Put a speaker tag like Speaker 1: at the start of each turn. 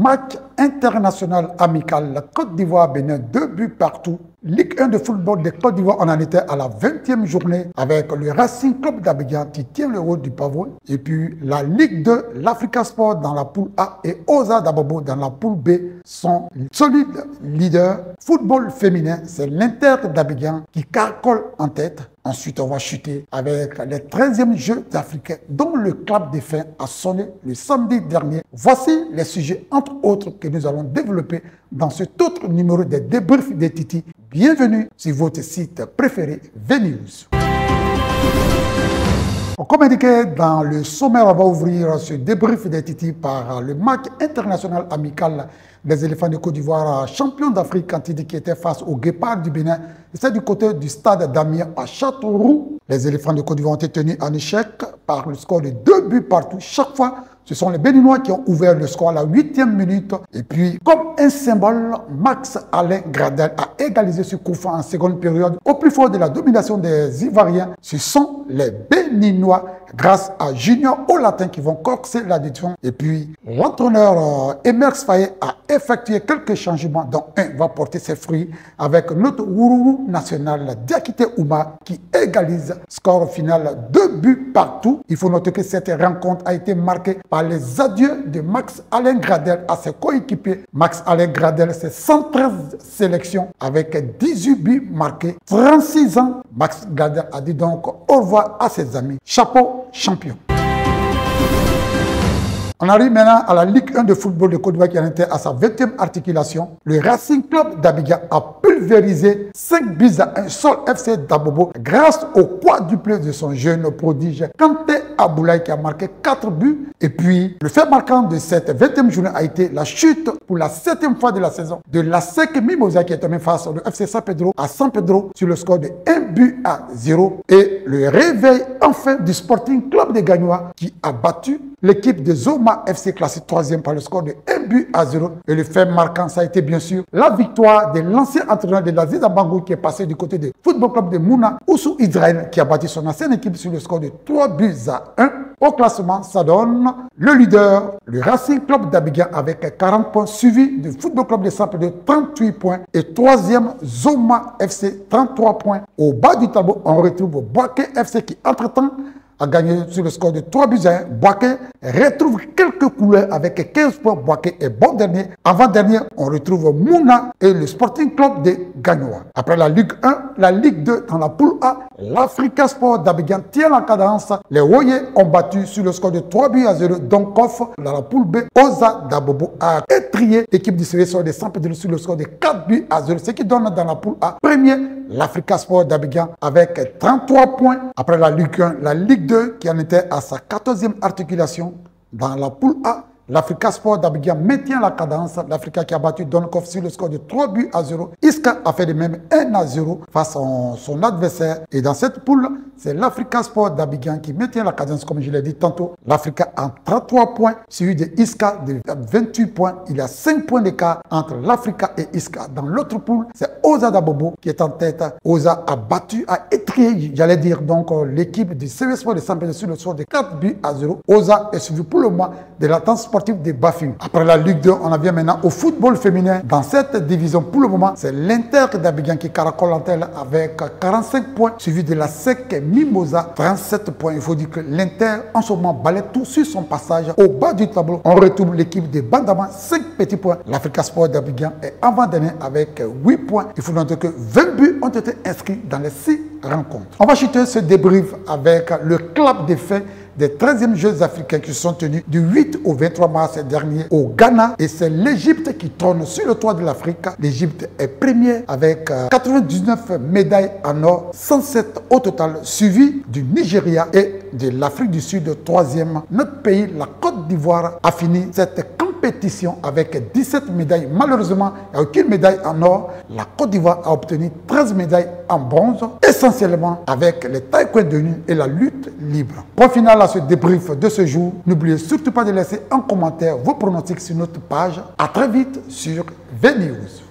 Speaker 1: match international amical, la Côte d'Ivoire-Bénin, 2 buts partout. Ligue 1 de football de Côte d'Ivoire, on en était à la 20e journée avec le Racing Club d'Abidjan qui tient le rôle du pavot. Et puis la Ligue 2, l'Africa Sport dans la poule A et Oza d'Abobo dans la poule B sont solides leaders. Football féminin, c'est l'Inter d'Abidjan qui caracole en tête. Ensuite, on va chuter avec les 13e Jeux africains dont le clap des fins a sonné le samedi dernier. Voici les sujets, entre autres, que nous allons développer dans cet autre numéro des débriefs des Titi. Bienvenue sur votre site préféré, VNews. Comme indiqué dans le sommaire, on va ouvrir ce débrief des Titi par le match international amical des éléphants de Côte d'Ivoire, champion d'Afrique quand il dit qu'il était face au Guépard du Bénin. C'est du côté du stade d'Amiens à Châteauroux. Les éléphants de Côte d'Ivoire ont été tenus en échec par le score de 2 buts partout. Chaque fois, ce sont les Béninois qui ont ouvert le score à la 8e minute. Et puis, comme un symbole, Max Alain Gradel a égalisé ce coup franc en seconde période. Au plus fort de la domination des Ivoiriens, ce sont les Béninois grâce à Junior Olatin qui vont corser l'addition. Et puis, l'entraîneur Emerx Faye a effectué quelques changements dont un va porter ses fruits avec notre Wourourou national Diakité Ouma qui égalise score final 2 buts partout. Il faut noter que cette rencontre a été marquée par les adieux de Max Alain Gradel à ses coéquipiers. Max Alain Gradel, c'est 113 sélections avec 18 buts marqués, 36 ans. Max Gradel a dit donc au revoir à ses amis. Chapeau, champion. On arrive maintenant à la Ligue 1 de football de Côte d'Ivoire qui en était à sa 20e articulation. Le Racing Club d'Abidjan a pulvérisé 5 buts à 1 Sol FC d'Abobo grâce au quadruplé de son jeune prodige Kanté Aboulaye qui a marqué 4 buts. Et puis, le fait marquant de cette 20e journée a été la chute pour la 7e fois de la saison de la SEC Mimosa qui est tombé face au FC San Pedro à San Pedro sur le score de 1 but à 0. Et le réveil enfin du Sporting Club de Gagnoa qui a battu l'équipe de Zoma FC classée 3e par le score de 1 but à 0. Et le fait marquant, ça a été bien sûr la victoire de l'ancien entraîneur de la Zida Bangou qui est passé du côté du Football Club de Mouna, Oussou Idraïn, qui a battu son ancienne équipe sur le score de 3 buts à 1. Au classement, ça donne le leader, le Racing Club d'Abidjan avec 40 points, suivi du Football Club de Sample de 38 points et 3e Zoma FC 33 points. Au bas du tableau, on retrouve Boaké FC qui entre-temps a gagné sur le score de 3 buts à 1. Boaké retrouve quelques couleurs avec 15 points. Boaké est bon dernier. Avant-dernier, on retrouve Mouna et le Sporting Club de Gagnoa. Après la Ligue 1, la Ligue 2 dans la poule A, l'Africa Sport d'Abidjan tient la cadence. Les Royers ont battu sur le score de 3 buts à 0. Donkoff dans la poule B, Oza d'Abobo a étrié l'équipe du sélection de San Pedro sur le score de 4 buts à 0. Ce qui donne dans la poule A, premier, l'Africa Sport d'Abidjan avec 33 points. Après la Ligue 1, la Ligue 2 qui en était à sa 14e articulation dans la poule A, l'Africa Sport d'Abidjan maintient la cadence. L'Africa qui a battu Donkoff sur le score de 3 buts à 0. Iska a fait de même 1 à 0 face à son adversaire. Et dans cette poule, c'est l'Africa Sport d'Abidjan qui maintient la cadence, comme je l'ai dit tantôt. L'Africa a 33 points, suivi de Iska de 28 points. Il y a 5 points d'écart entre l'Africa et Iska. Dans l'autre poule, c'est Oza d'Abobo qui est en tête. Oza a battu, a étrié, j'allais dire donc, l'équipe du CV Sport de San Pedro sur le score de 4 buts à 0. Oza est suivi pour le mois de l'attente sportive de Bafing. Après la Ligue 2, on en vient maintenant au football féminin. Dans cette division, pour le moment, c'est l'Inter d'Abidjan qui caracole en tête avec 45 points, suivi de la SEC Mimosa, 37 points. Il faut dire que l'Inter, en ce moment, balaie tout sur son passage. Au bas du tableau, on retrouve l'équipe de Bandama, 5 petits points. L'Africa Sport d'Abidjan est avant-dernier avec 8 points. Il faut noter que 20 buts ont été inscrits dans les 6 rencontres. On va chuter ce débrief avec le clap des faits des 13e Jeux africains qui se sont tenus du 8 au 23 mars dernier au Ghana. Et c'est l'Égypte qui trône sur le toit de l'Afrique. L'Égypte est première avec 99 médailles en or, 107 au total, suivi du Nigeria et de l'Afrique du Sud, 3e. Notre pays, la Côte d'Ivoire, a fini cette compétition avec 17 médailles. Malheureusement, il n'y a aucune médaille en or. La Côte d'Ivoire a obtenu 13 médailles en bronze, essentiellement avec les taekwondo et la lutte libre. Point final à ce débrief de ce jour. N'oubliez surtout pas de laisser en commentaire vos pronostics sur notre page. À très vite sur VNews.